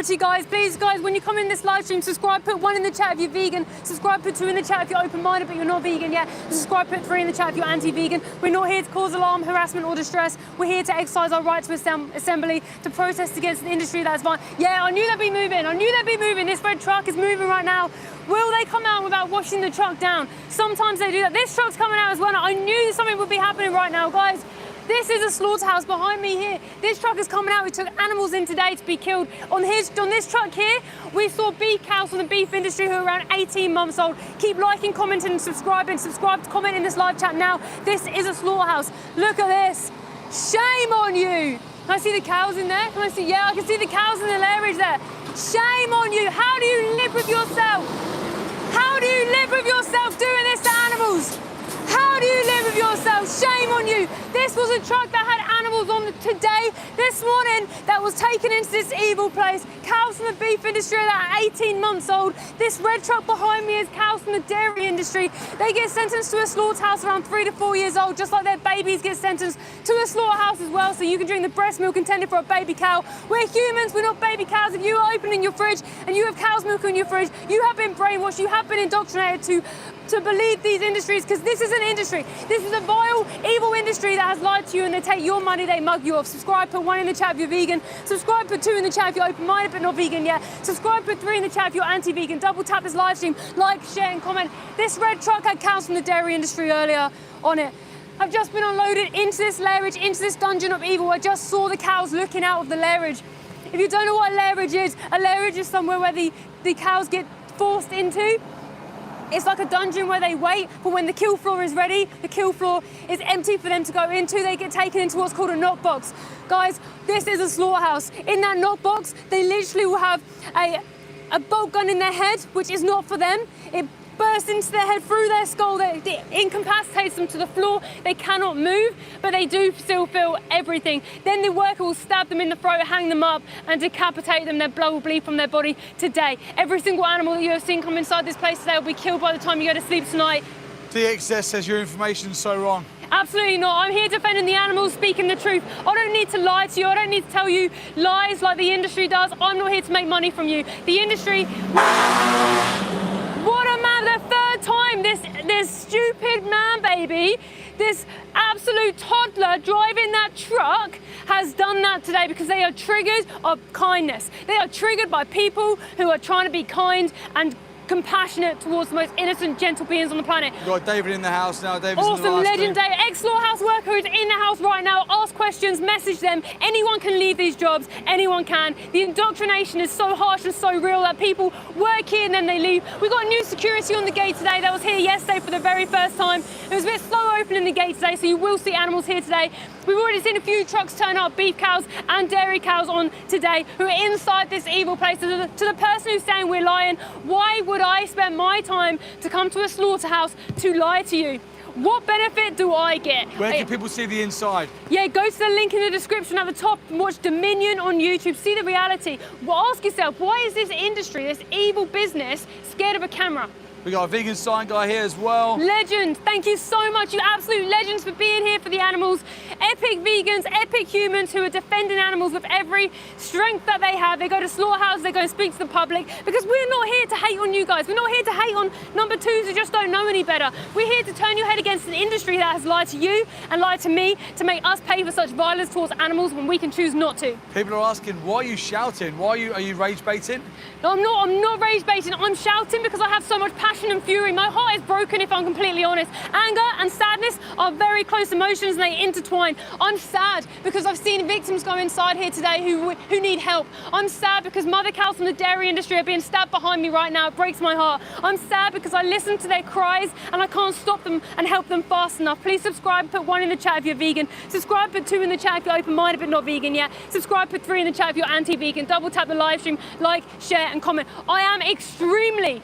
security, guys. Please, guys, when you come in this live stream, subscribe, put 1 in the chat if you're vegan. Subscribe, put 2 in the chat if you're open-minded but you're not vegan yet. Subscribe, put 3 in the chat if you're anti-vegan. We're not here to cause alarm, harassment or distress. We're here to exercise our right to assembly, to protest against an industry that's violent. Yeah, I knew they'd be moving. I knew they'd be moving. This red truck is moving right now. Will they come out without washing the truck down? Sometimes they do that. This truck's coming out as well. I knew something would be happening right now, guys. This is a slaughterhouse behind me here. This truck is coming out. We took animals in today to be killed. On this truck here, we saw beef cows from the beef industry who are around 18 months old. Keep liking, commenting, and subscribing. Subscribe, comment in this live chat now. This is a slaughterhouse. Look at this. Shame on you. Can I see the cows in there? Can I see? Yeah, I can see the cows in the lairage there. Shame on you. How do you live with yourself? How do you live with yourself doing this to animals? How do you live with yourself? Shame on you. This was a truck that had animals on today, this morning, that was taken into this evil place. Cows from the beef industry that are 18 months old. This red truck behind me is cows from the dairy industry. They get sentenced to a slaughterhouse around 3 to 4 years old, just like their babies get sentenced to a slaughterhouse as well, so you can drink the breast milk intended for a baby cow. We're humans, we're not baby cows. If you are opening your fridge and you have cow's milk in your fridge, you have been brainwashed, you have been indoctrinated to believe these industries, because this is an industry. This is a vile, evil industry that has lied to you, and they take your money, they mug you off. Subscribe, put 1 in the chat if you're vegan. Subscribe, put 2 in the chat if you're open-minded but not vegan yet. Subscribe, put 3 in the chat if you're anti-vegan. Double tap this live stream, like, share and comment. This red truck had cows from the dairy industry earlier on it. I've just been unloaded into this lairage, into this dungeon of evil. I just saw the cows looking out of the lairage. If you don't know what a lairage is somewhere where the cows get forced into. It's like a dungeon where they wait for when the kill floor is ready. The kill floor is empty for them to go into. They get taken into what's called a knock box. Guys, this is a slaughterhouse. In that knock box, they literally will have a bolt gun in their head, which is not for them. It bursts into their head, through their skull, it incapacitates them to the floor. They cannot move, but they do still feel everything. Then the worker will stab them in the throat, hang them up, and decapitate them. Their blood will bleed from their body today. Every single animal that you have seen come inside this place today will be killed by the time you go to sleep tonight. DXS says your information's so wrong. Absolutely not. I'm here defending the animals, speaking the truth. I don't need to lie to you. I don't need to tell you lies like the industry does. I'm not here to make money from you. The industry... What a man, the third time this stupid man baby, this absolute toddler driving that truck has done that today, because they are triggered of kindness. They are triggered by people who are trying to be kind and compassionate towards the most innocent, gentle beings on the planet. We've got David in the house now. David's awesome, in the legendary ex-slaughterhouse worker who's in the house right now. Ask questions, message them. Anyone can leave these jobs, anyone can. The indoctrination is so harsh and so real that people work here and then they leave. We got new security on the gate today that was here yesterday for the very first time. It was a bit slow opening the gate today, so you will see animals here today. We've already seen a few trucks turn up, beef cows and dairy cows on today, who are inside this evil place. To the person who's saying we're lying, why would I spend my time to come to a slaughterhouse to lie to you? What benefit do I get? Where can people see the inside? Yeah, go to the link in the description at the top and watch Dominion on YouTube. See the reality. Well, ask yourself, why is this industry, this evil business, scared of a camera? We got a vegan sign guy here as well. Legend, thank you so much, you absolute legends, for being here for the animals. Epic vegans, epic humans who are defending animals with every strength that they have. They go to slaughterhouses, they go and speak to the public, because we're not here to hate on you guys. We're not here to hate on number twos who just don't know any better. We're here to turn your head against an industry that has lied to you and lied to me to make us pay for such violence towards animals when we can choose not to. People are asking, why are you shouting? Are you rage baiting? No, I'm not rage baiting. I'm shouting because I have so much passion and fury. My heart is broken, if I'm completely honest. Anger and sadness are very close emotions and they intertwine. I'm sad because I've seen victims go inside here today who need help. I'm sad because mother cows from the dairy industry are being stabbed behind me right now. It breaks my heart. I'm sad because I listen to their cries and I can't stop them and help them fast enough. Please subscribe, put 1 in the chat if you're vegan. Subscribe, put 2 in the chat if you're open-minded but not vegan yet. Subscribe, put 3 in the chat if you're anti-vegan. Double tap the live stream, like, share and comment. I am extremely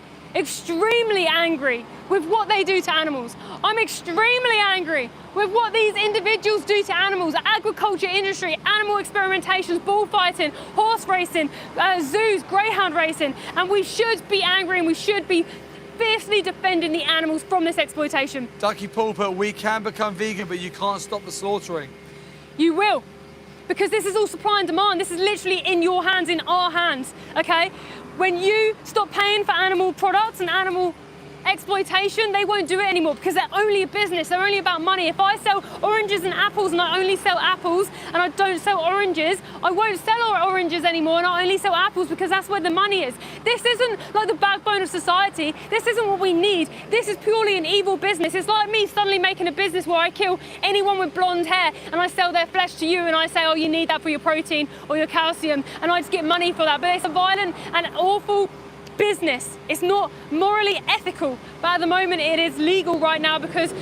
angry with what they do to animals. I'm extremely angry with what these individuals do to animals. The agriculture industry, animal experimentations, bullfighting, horse racing, zoos, greyhound racing, and we should be angry and we should be fiercely defending the animals from this exploitation. Ducky Pulpit, we can become vegan, but you can't stop the slaughtering. You will. because this is all supply and demand. This is literally in your hands, in our hands, okay? When you stop paying for animal products and animal exploitation, they won't do it anymore because they're only a business, they're only about money. If I sell oranges and apples and I only sell apples and I don't sell oranges, I won't sell oranges anymore and I only sell apples because that's where the money is. This isn't like the backbone of society. This isn't what we need. This is purely an evil business. It's like me suddenly making a business where I kill anyone with blonde hair and I sell their flesh to you and I say, oh, you need that for your protein or your calcium, and I just get money for that. But it's a violent and awful business. It's not morally ethical, but at the moment it is legal right now because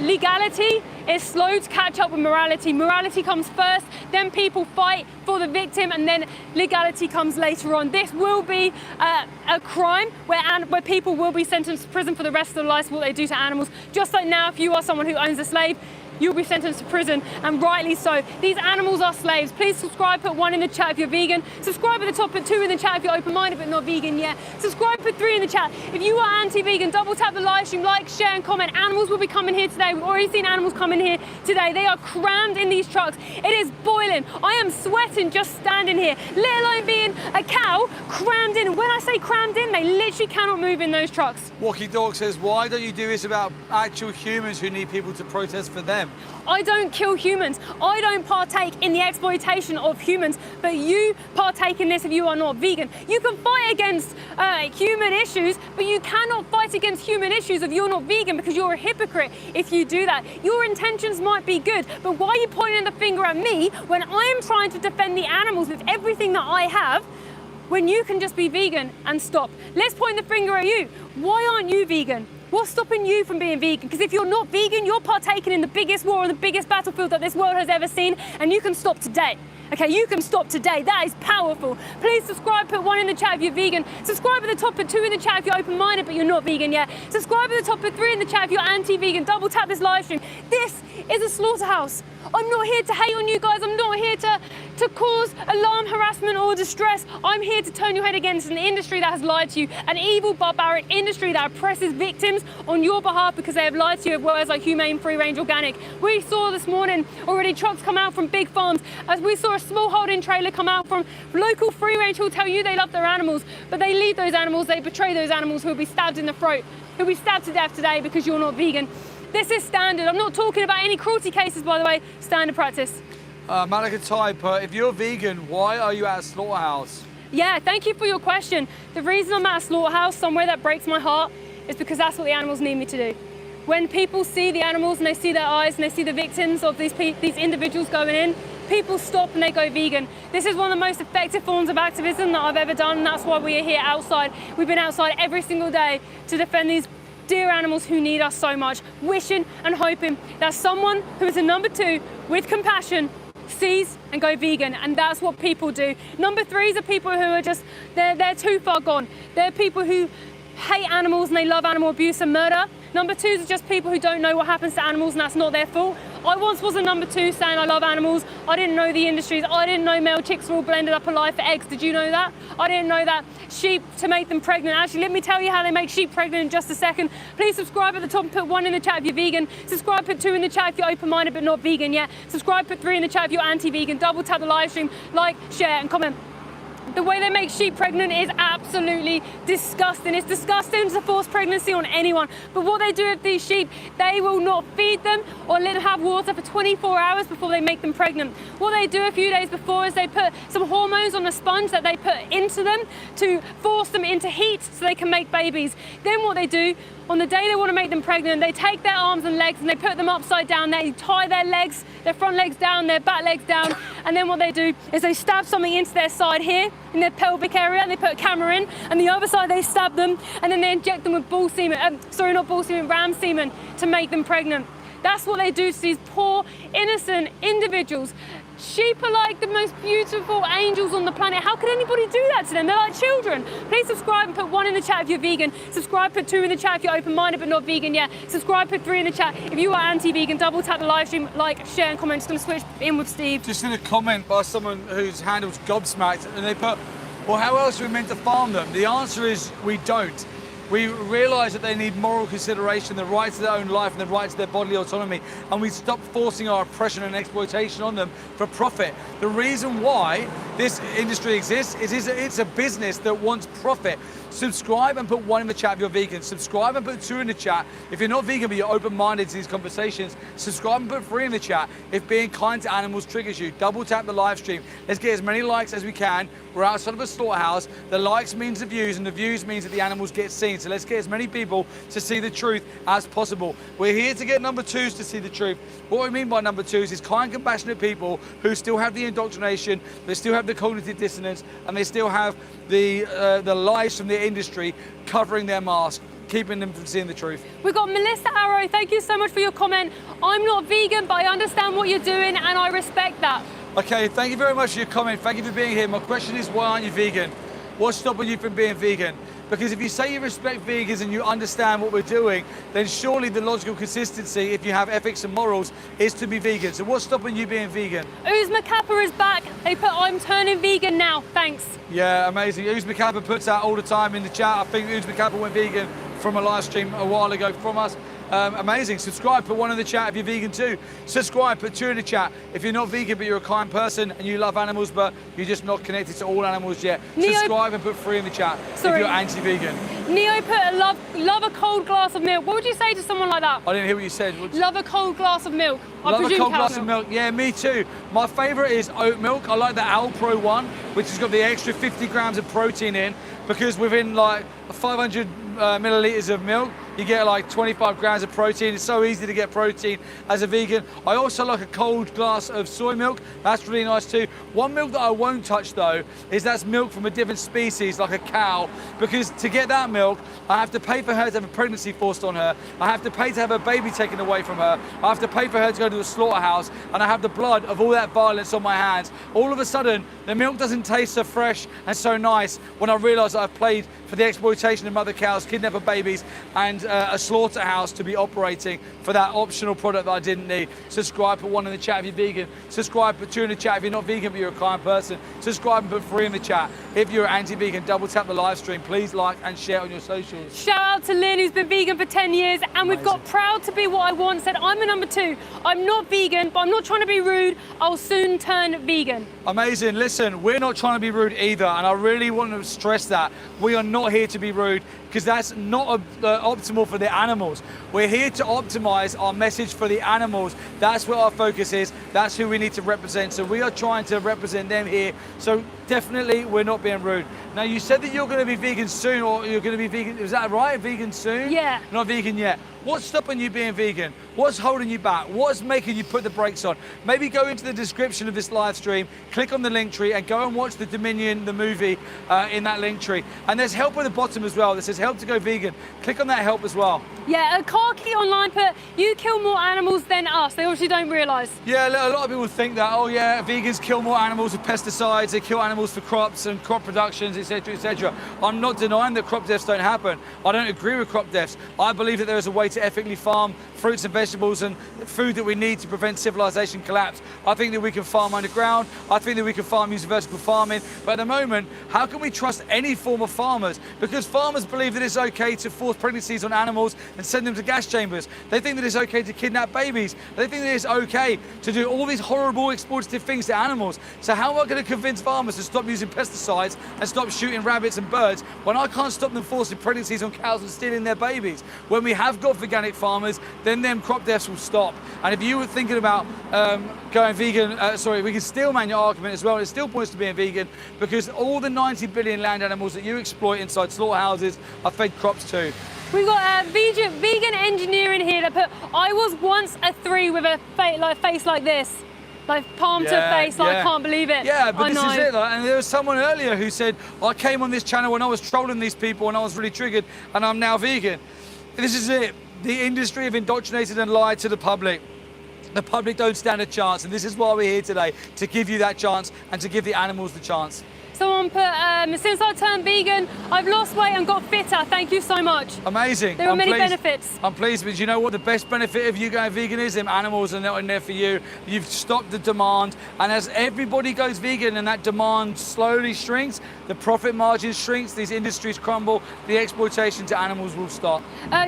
legality is slow to catch up with morality. Morality comes first, then people fight for the victim, and then legality comes later on. This will be a crime where people will be sentenced to prison for the rest of their lives for what they do to animals. Just like now, if you are someone who owns a slave, you'll be sentenced to prison, and rightly so. These animals are slaves. Please subscribe, put 1 in the chat if you're vegan. Subscribe at the top, put 2 in the chat if you're open-minded but not vegan yet. Subscribe, put 3 in the chat. If you are anti-vegan, double tap the live stream, like, share and comment. Animals will be coming here today. We've already seen animals coming here today. They are crammed in these trucks. It is boiling. I am sweating just standing here, let alone being a cow crammed in. When I say crammed in, they literally cannot move in those trucks. Walkie Dog says, why don't you do this about actual humans who need people to protest for them? I don't kill humans. I don't partake in the exploitation of humans, but you partake in this if you are not vegan. You can fight against human issues, but you cannot fight against human issues if you're not vegan, because you're a hypocrite if you do that. Your intentions might be good, but why are you pointing the finger at me when I am trying to defend the animals with everything that I have, when you can just be vegan and stop? Let's point the finger at you. Why aren't you vegan? What's stopping you from being vegan? Because if you're not vegan, you're partaking in the biggest war on the biggest battlefield that this world has ever seen, and you can stop today. Okay, you can stop today. That is powerful. Please subscribe, put 1 in the chat if you're vegan. Subscribe at the top, put 2 in the chat if you're open-minded but you're not vegan yet. Subscribe at the top, put 3 in the chat if you're anti-vegan. Double tap this live stream. This is a slaughterhouse. I'm not here to hate on you guys. I'm not here to cause alarm, harassment or distress. I'm here to turn your head against an industry that has lied to you, an evil, barbaric industry that oppresses victims on your behalf because they have lied to you with words like humane, free-range, organic. We saw this morning already trucks come out from big farms, as we saw a small holding trailer come out from local free-range who'll tell you they love their animals, but they leave those animals, they betray those animals, who'll be stabbed in the throat, who'll be stabbed to death today because you're not vegan. This is standard. I'm not talking about any cruelty cases, by the way. Standard practice. Malakatai put, if you're vegan, why are you at a slaughterhouse? Yeah, thank you for your question. The reason I'm at a slaughterhouse, somewhere that breaks my heart, is because that's what the animals need me to do. When people see the animals and they see their eyes and they see the victims of these individuals going in, people stop and they go vegan. This is one of the most effective forms of activism that I've ever done, and that's why we are here outside. We've been outside every single day to defend these dear animals who need us so much, wishing and hoping that someone who is a number 2 with compassion sees and go vegan, and that's what people do. Number 3s are people who are just, they're too far gone. They're people who hate animals and they love animal abuse and murder. Number 2s are just people who don't know what happens to animals and that's not their fault. I once was a number 2 saying I love animals. I didn't know the industries. I didn't know male chicks were all blended up alive for eggs. Did you know that? I didn't know that sheep to make them pregnant. Actually, let me tell you how they make sheep pregnant in just a second. Please subscribe at the top and put 1 in the chat if you're vegan. Subscribe, put 2 in the chat if you're open-minded but not vegan yet. Subscribe, put 3 in the chat if you're anti-vegan. Double tap the live stream, like, share and comment. The way they make sheep pregnant is absolutely disgusting. It's disgusting to force pregnancy on anyone. But what they do with these sheep, they will not feed them or let them have water for 24 hours before they make them pregnant. What they do a few days before is they put some hormones on a sponge that they put into them to force them into heat so they can make babies. Then what they do, on the day they want to make them pregnant, they take their arms and legs and they put them upside down. They tie their legs, their front legs down, their back legs down, and then what they do is they stab something into their side here, in their pelvic area, and they put a camera in, and the other side they stab them, and then they inject them with bull semen, ram semen to make them pregnant. That's what they do to these poor, innocent individuals. Sheep are like the most beautiful angels on the planet. How could anybody do that to them? They're like children. Please subscribe and put 1 in the chat if you're vegan. Subscribe, put 2 in the chat if you're open-minded but not vegan yet. Subscribe, put 3 in the chat if you are anti-vegan. Double tap the live stream, like, share and comment. Just gonna switch in with Steve. Just in a comment by someone whose handle's gobsmacked, and they put, well, how else are we meant to farm them? The answer is we don't. We realise that they need moral consideration, the right to their own life and the right to their bodily autonomy, and we stop forcing our oppression and exploitation on them for profit. The reason why this industry exists is it's a business that wants profit. Subscribe and put 1 in the chat if you're vegan. Subscribe and put 2 in the chat if you're not vegan but you're open-minded to these conversations. Subscribe and put 3 in the chat if being kind to animals triggers you. Double tap the live stream. Let's get as many likes as we can. We're outside of a slaughterhouse. The likes means the views, and the views means that the animals get seen. So let's get as many people to see the truth as possible. We're here to get number 2s to see the truth. What we mean by number 2s is kind, compassionate people who still have the indoctrination, they still have the cognitive dissonance, and they still have the lies from the industry covering their mask, keeping them from seeing the truth. We've got Melissa Arrow, thank you so much for your comment. I'm not vegan, but I understand what you're doing and I respect that. Okay, thank you very much for your comment. Thank you for being here. My question is, why aren't you vegan? What's stopping you from being vegan? Because if you say you respect vegans and you understand what we're doing, then surely the logical consistency, if you have ethics and morals, is to be vegan. So what's stopping you being vegan? Uzma Kappa is back. They put, I'm turning vegan now, thanks. Yeah, amazing. Uzma Kappa puts that all the time in the chat. I think Uzma Kappa went vegan from a live stream a while ago from us. Amazing. Subscribe, put 1 in the chat if you're vegan too. Subscribe, put 2 in the chat if you're not vegan but you're a kind person and you love animals but you're just not connected to all animals yet. Subscribe and put 3 in the chat if you're anti-vegan. Neo put love a cold glass of milk. What would you say to someone like that? I didn't hear what you said. Love a cold glass of milk. Love a cold glass of milk. Yeah, me too. My favourite is oat milk. I like the Alpro one, which has got the extra 50 grams of protein in, because within like 500 millilitres of milk, you get like 25 grams of protein. It's so easy to get protein as a vegan. I also like a cold glass of soy milk. That's really nice too. One milk that I won't touch though is that's milk from a different species, like a cow, because to get that milk, I have to pay for her to have a pregnancy forced on her. I have to pay to have her baby taken away from her. I have to pay for her to go to a slaughterhouse, and I have the blood of all that violence on my hands. All of a sudden, the milk doesn't taste so fresh and so nice when I realise that I've paid for the exploitation of mother cows, kidnapper babies, and a slaughterhouse to be operating for that optional product that I didn't need. Subscribe, put 1 in the chat if you're vegan. Subscribe, put 2 in the chat if you're not vegan but you're a kind person. Subscribe and put 3 in the chat if you're anti-vegan. Double tap the live stream. Please like and share on your socials. Shout out to Lynn, who's been vegan for 10 years, and we've got proud to be what I want, said I'm a number 2. I'm not vegan, but I'm not trying to be rude. I'll soon turn vegan. Amazing. Listen, we're not trying to be rude either, and I really want to stress that. We are not here to be rude, because that's not optimal for the animals. We're here to optimize our message for the animals. That's where our focus is. That's who we need to represent. So we are trying to represent them here. So definitely we're not being rude. Now, you said that you're going to be vegan soon, or you're going to be vegan, is that right? Vegan soon? Yeah. Not vegan yet. What's stopping you being vegan? What's holding you back? What's making you put the brakes on? Maybe go into the description of this live stream, click on the link tree and go and watch the Dominion, the movie in that link tree. And there's help at the bottom as well that says help to go vegan. Click on that help as well. Yeah, a car key online put, you kill more animals than us. They obviously don't realise. Yeah, a lot of people think that, oh yeah, vegans kill more animals with pesticides, they kill animals for crops and crop productions, etc., etc. I'm not denying that crop deaths don't happen. I don't agree with crop deaths. I believe that there is a way to ethically farm fruits and vegetables and food that we need to prevent civilization collapse. I think that we can farm underground. I think that we can farm using vertical farming. But at the moment, how can we trust any form of farmers? Because farmers believe that it's okay to force pregnancies on animals and send them to gas chambers. They think that it's okay to kidnap babies. They think that it's okay to do all these horrible exploitative things to animals. So how am I going to convince farmers to stop using pesticides and stop shooting rabbits and birds when I can't stop them forcing pregnancies on cows and stealing their babies? When we have got organic farmers, then them crop deaths will stop. And if you were thinking about going vegan, we can still man your argument as well. It still points to being vegan, because all the 90 billion land animals that you exploit inside slaughterhouses are fed crops too. We've got a vegan engineer in here that put, I was once a 3 with a face like this. Like palm to face, like I can't believe it. Yeah, but this is it. And there was someone earlier who said, I came on this channel when I was trolling these people and I was really triggered and I'm now vegan. This is it. The industry have indoctrinated and lied to the public. The public don't stand a chance, and this is why we're here today, to give you that chance and to give the animals the chance. Someone put, since I turned vegan, I've lost weight and got fitter. Thank you so much. Amazing. There are many benefits. I'm pleased, but you know what the best benefit of you going vegan is? Them animals are not in there for you. You've stopped the demand, and as everybody goes vegan and that demand slowly shrinks, the profit margin shrinks, these industries crumble, the exploitation to animals will stop.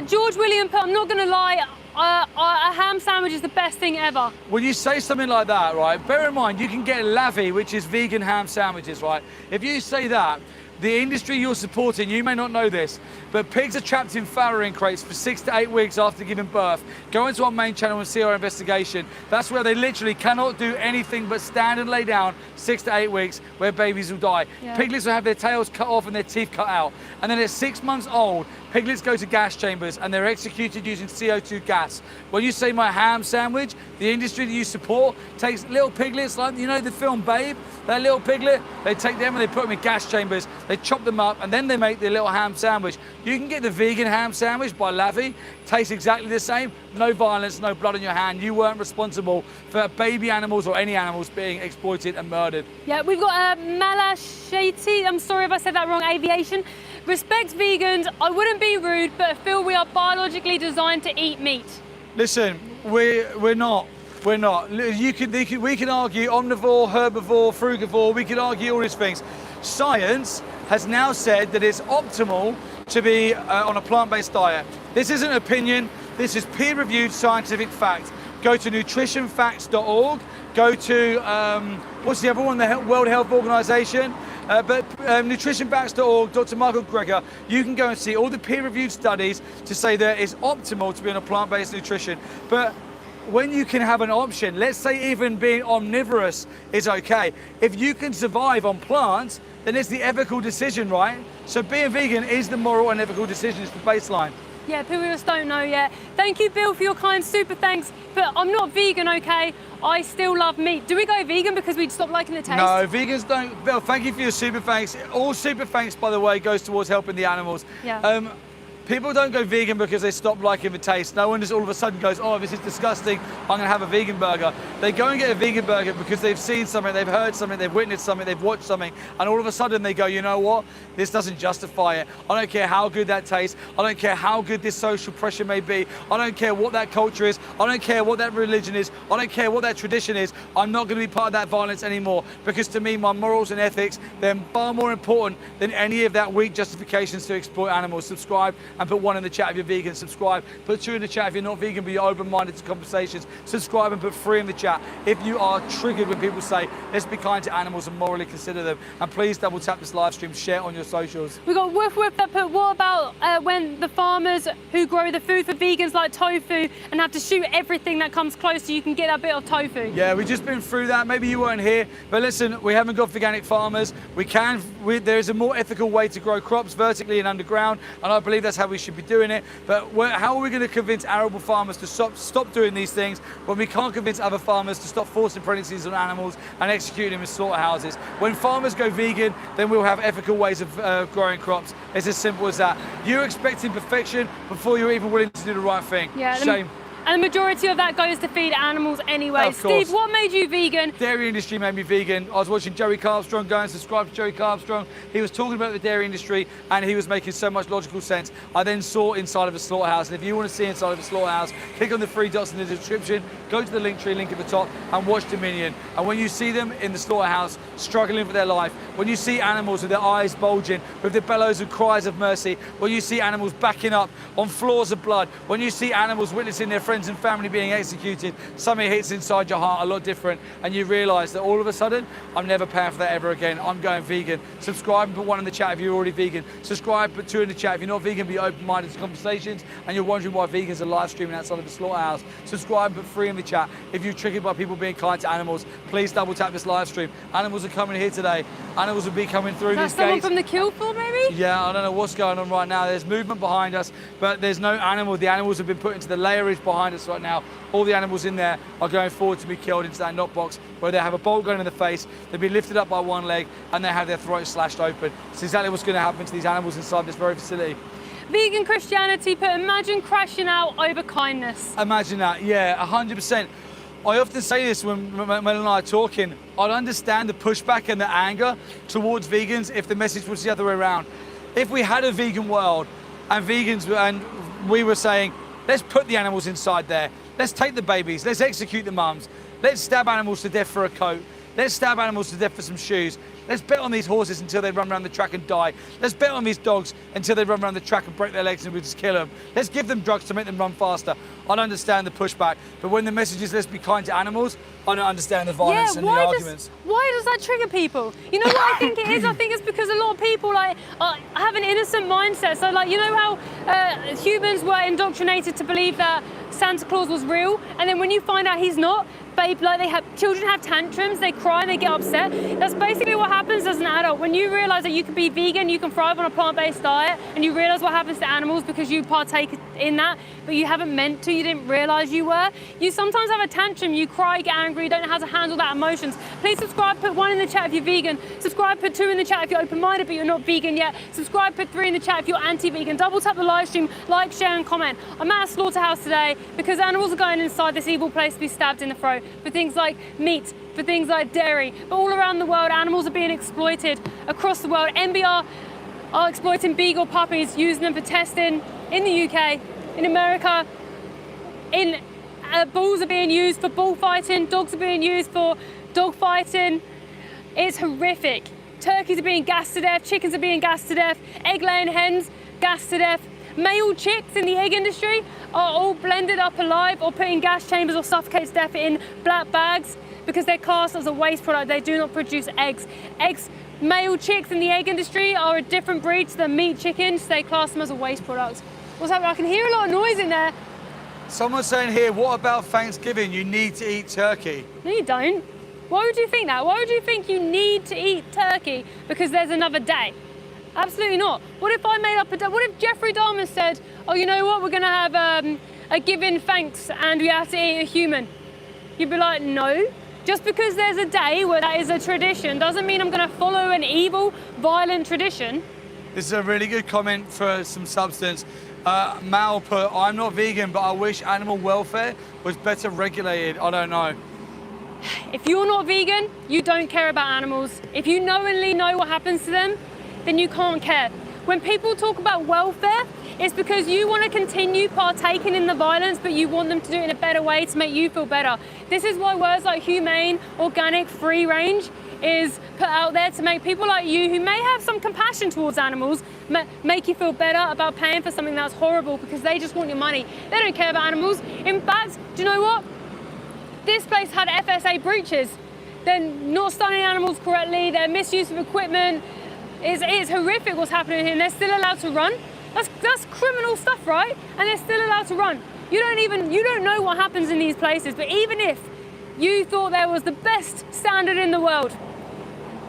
George William put, I'm not going to lie, a ham sandwich is the best thing ever. When you say something like that, right, bear in mind, you can get lavvy, which is vegan ham sandwiches, right? If you say that, the industry you're supporting, you may not know this, but pigs are trapped in farrowing crates for 6 to 8 weeks after giving birth. Go into our main channel and see our investigation. That's where they literally cannot do anything but stand and lay down 6 to 8 weeks, where babies will die. Yeah. Piglets will have their tails cut off and their teeth cut out. And then at 6 months old, piglets go to gas chambers and they're executed using CO2 gas. When you say my ham sandwich, the industry that you support takes little piglets, like, you know the film Babe? That little piglet, they take them and they put them in gas chambers, they chop them up, and then they make the little ham sandwich. You can get the vegan ham sandwich by Lavie, tastes exactly the same, no violence, no blood on your hand. You weren't responsible for baby animals or any animals being exploited and murdered. Yeah, we've got Malashati, I'm sorry if I said that wrong, aviation. Respect vegans, I wouldn't be rude, but I feel we are biologically designed to eat meat. Listen, we're not. We're not. We can argue omnivore, herbivore, frugivore, we can argue all these things. Science has now said that it's optimal to be on a plant-based diet. This isn't opinion, this is peer-reviewed scientific fact. Go to nutritionfacts.org, go to, what's the other one, the World Health Organization, nutritionfacts.org, Dr. Michael Greger, you can go and see all the peer-reviewed studies to say that it's optimal to be on a plant-based nutrition. But when you can have an option, let's say even being omnivorous is okay. If you can survive on plants, then it's the ethical decision, right? So being vegan is the moral and ethical decision, it's the baseline. Yeah, people just don't know yet. Thank you, Bill, for your kind super thanks, but I'm not vegan, okay? I still love meat. Do we go vegan because we'd stop liking the taste? No, vegans don't. Bill, thank you for your super thanks. All super thanks, by the way, goes towards helping the animals. Yeah. People don't go vegan because they stop liking the taste. No one just all of a sudden goes, oh, this is disgusting, I'm gonna have a vegan burger. They go and get a vegan burger because they've seen something, they've heard something, they've witnessed something, they've watched something, and all of a sudden they go, you know what? This doesn't justify it. I don't care how good that tastes. I don't care how good this social pressure may be. I don't care what that culture is. I don't care what that religion is. I don't care what that tradition is. I'm not gonna be part of that violence anymore, because to me, my morals and ethics, they're far more important than any of that weak justifications to exploit animals. Subscribe and put 1 in the chat if you're vegan. Subscribe. Put 2 in the chat if you're not vegan but you're open-minded to conversations. Subscribe and put 3 in the chat if you are triggered when people say let's be kind to animals and morally consider them. And please double tap this live stream, share it on your socials. We got Woof Woof that put, what about when the farmers who grow the food for vegans like tofu and have to shoot everything that comes close so you can get that bit of tofu? Yeah, we've just been through that. Maybe you weren't here, but listen, we haven't got organic farmers. There is a more ethical way to grow crops vertically and underground, and I believe that's how we should be doing it. But how are we going to convince arable farmers to stop doing these things when we can't convince other farmers to stop forcing pregnancies on animals and executing them in slaughterhouses? When farmers go vegan, then we'll have ethical ways of growing crops. It's as simple as that. You're expecting perfection before you're even willing to do the right thing. Yeah, shame. And the majority of that goes to feed animals anyway. Of course. Steve, what made you vegan? Dairy industry made me vegan. I was watching Joey Carbstrong, go and subscribe to Joey Carbstrong. He was talking about the dairy industry and he was making so much logical sense. I then saw inside of a slaughterhouse, and if you want to see inside of a slaughterhouse, click on the 3 dots in the description, go to the Linktree link at the top and watch Dominion. And when you see them in the slaughterhouse struggling for their life, when you see animals with their eyes bulging, with their bellows and cries of mercy, when you see animals backing up on floors of blood, when you see animals witnessing their friends and family being executed, something hits inside your heart a lot different, and you realise that all of a sudden, I'm never paying for that ever again. I'm going vegan. Subscribe and put 1 in the chat if you're already vegan. Subscribe, put 2 in the chat if you're not vegan, be open-minded to conversations, and you're wondering why vegans are live streaming outside of the slaughterhouse. Subscribe and put 3 in the chat if you're triggered by people being kind to animals. Please double tap this live stream. Animals are coming here today. Animals will be coming through these gates. Someone from the kill floor, maybe? Yeah, I don't know what's going on right now. There's movement behind us, but there's no animal. The animals have been put into the layerage behind us right now. All the animals in there are going forward to be killed into that knock box where they have a bolt gun in the face, they'll be lifted up by 1 leg, and they have their throats slashed open. It's exactly what's going to happen to these animals inside this very facility. Vegan Christianity put, imagine crashing out over kindness. Imagine that, yeah, 100%. I often say this when Mel and I are talking. I'd understand the pushback and the anger towards vegans if the message was the other way around. If we had a vegan world and we were saying, let's put the animals inside there, let's take the babies, let's execute the mums, let's stab animals to death for a coat, let's stab animals to death for some shoes, let's bet on these horses until they run around the track and die, let's bet on these dogs until they run around the track and break their legs and we just kill them, let's give them drugs to make them run faster. I don't understand the pushback, but when the message is let's be kind to animals, I don't understand the violence and the arguments. Why does that trigger people? You know what I think it is? I think it's because a lot of people have an innocent mindset. So you know how humans were indoctrinated to believe that Santa Claus was real, and then when you find out he's not, children have tantrums, they cry and they get upset. That's basically what happens as an adult. When you realize that you can be vegan, you can thrive on a plant-based diet, and you realize what happens to animals because you partake in that, but you haven't meant to, you didn't realize you were. You sometimes have a tantrum, you cry, get angry, you don't know how to handle that emotions. Please subscribe, put 1 in the chat if you're vegan. Subscribe, put 2 in the chat if you're open-minded but you're not vegan yet. Subscribe, put 3 in the chat if you're anti-vegan. Double tap the live stream, like, share and comment. I'm at a slaughterhouse today because animals are going inside this evil place to be stabbed in the throat for things like meat, for things like dairy. But all around the world, animals are being exploited across the world. NBR are exploiting beagle puppies, using them for testing in the UK, in America. Bulls are being used for bullfighting, dogs are being used for dog fighting. It's horrific. Turkeys are being gassed to death, chickens are being gassed to death, egg-laying hens gassed to death. Male chicks in the egg industry are all blended up alive or put in gas chambers or suffocate to death in black bags because they're classed as a waste product. They do not produce eggs. Male chicks in the egg industry are a different breed to the meat chickens. They class them as a waste product. What's happening? I can hear a lot of noise in there. Someone's saying here, what about Thanksgiving? You need to eat turkey. No, you don't. Why would you think that? Why would you think you need to eat turkey because there's another day? Absolutely not. What if I made up a day? What if Jeffrey Dahmer said, oh, you know what, we're going to have a giving thanks and we have to eat a human? You'd be like, no. Just because there's a day where that is a tradition doesn't mean I'm going to follow an evil, violent tradition. This is a really good comment for some substance. Mal put, I'm not vegan, but I wish animal welfare was better regulated. I don't know. If you're not vegan, you don't care about animals. If you knowingly know what happens to them, then you can't care. When people talk about welfare, it's because you want to continue partaking in the violence, but you want them to do it in a better way to make you feel better. This is why words like humane, organic, free range is put out there to make people like you who may have some compassion towards animals make you feel better about paying for something that's horrible because they just want your money. They don't care about animals. In fact, do you know what? This place had FSA breaches. They're not stunning animals correctly, their misuse of equipment. It's horrific what's happening here, and they're still allowed to run. That's criminal stuff, right? And they're still allowed to run. You don't know what happens in these places, but even if you thought there was the best standard in the world,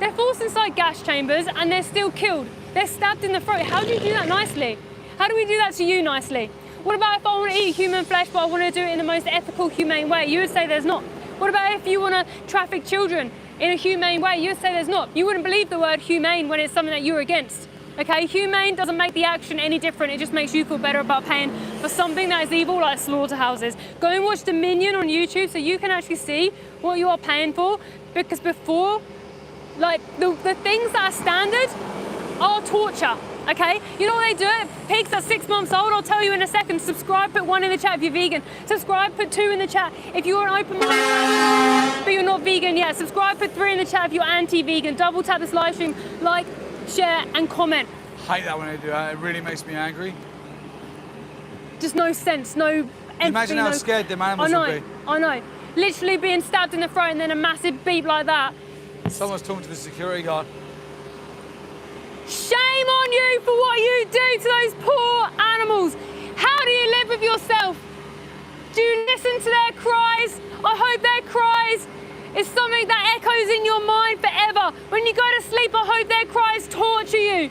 they're forced inside gas chambers and they're still killed. They're stabbed in the throat. How do you do that nicely? How do we do that to you nicely? What about if I want to eat human flesh, but I want to do it in the most ethical, humane way? You would say there's not. What about if you want to traffic children in a humane way? You would say there's not. You wouldn't believe the word humane when it's something that you're against. Okay, humane doesn't make the action any different. It just makes you feel better about paying for something that is evil like slaughterhouses. Go and watch Dominion on YouTube so you can actually see what you are paying for, because before, like the things that are standard are torture. Okay, you know what they do? Pigs are 6 months old. I'll tell you in a second. Subscribe, put 1 in the chat if you're vegan. Subscribe, put 2 in the chat if you're an open mind but you're not vegan yet. Subscribe, put 3 in the chat if you're anti-vegan. Double tap this live stream, like, share and comment. I hate that when I do that. It really makes me angry. Just no sense, no empathy. Imagine how scared them animals would be. I know. Literally being stabbed in the throat and then a massive beep like that. Someone's talking to the security guard. Shame on you for what you do to those poor animals. How do you live with yourself? Do you listen to their cries? I hope their cries is something that echoes in your mind forever. When you go to sleep, I hope their cries torture you.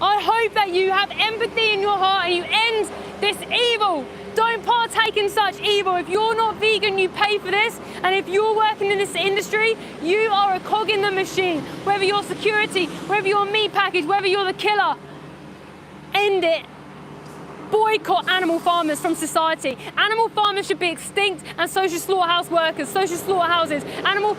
I hope that you have empathy in your heart and you end this evil. Don't partake in such evil. If you're not vegan, you pay for this. And if you're working in this industry, you are a cog in the machine. Whether you're security, whether you're meat package, whether you're the killer, end it. boycott animal farmers from society. Animal farmers should be extinct, and social slaughterhouse workers, social slaughterhouses. Animal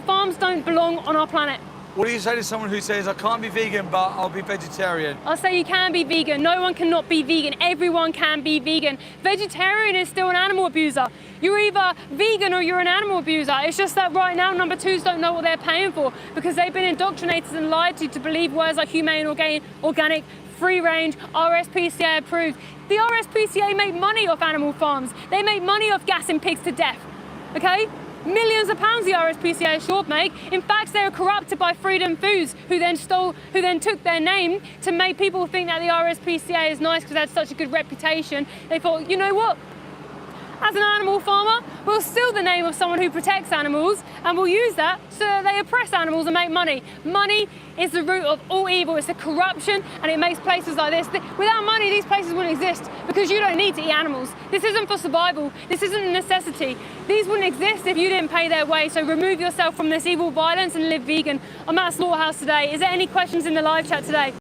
farms don't belong on our planet. What do you say to someone who says, I can't be vegan, but I'll be vegetarian? I'll say you can be vegan. No one cannot be vegan. Everyone can be vegan. Vegetarian is still an animal abuser. You're either vegan or you're an animal abuser. It's just that right now, number twos don't know what they're paying for because they've been indoctrinated and lied to believe words like humane, organic, free range, RSPCA approved. The RSPCA make money off animal farms. They make money off gassing pigs to death, okay? Millions of pounds the RSPCA assured make. In fact, they were corrupted by Freedom Foods, who then took their name to make people think that the RSPCA is nice because they had such a good reputation. They thought, you know what? As an animal farmer, we'll steal the name of someone who protects animals and we'll use that so that they oppress animals and make money. Money is the root of all evil. It's the corruption and it makes places like this. Without money, these places wouldn't exist because you don't need to eat animals. This isn't for survival. This isn't a necessity. These wouldn't exist if you didn't pay their way. So remove yourself from this evil violence and live vegan. I'm at a slaughterhouse today. Is there any questions in the live chat today?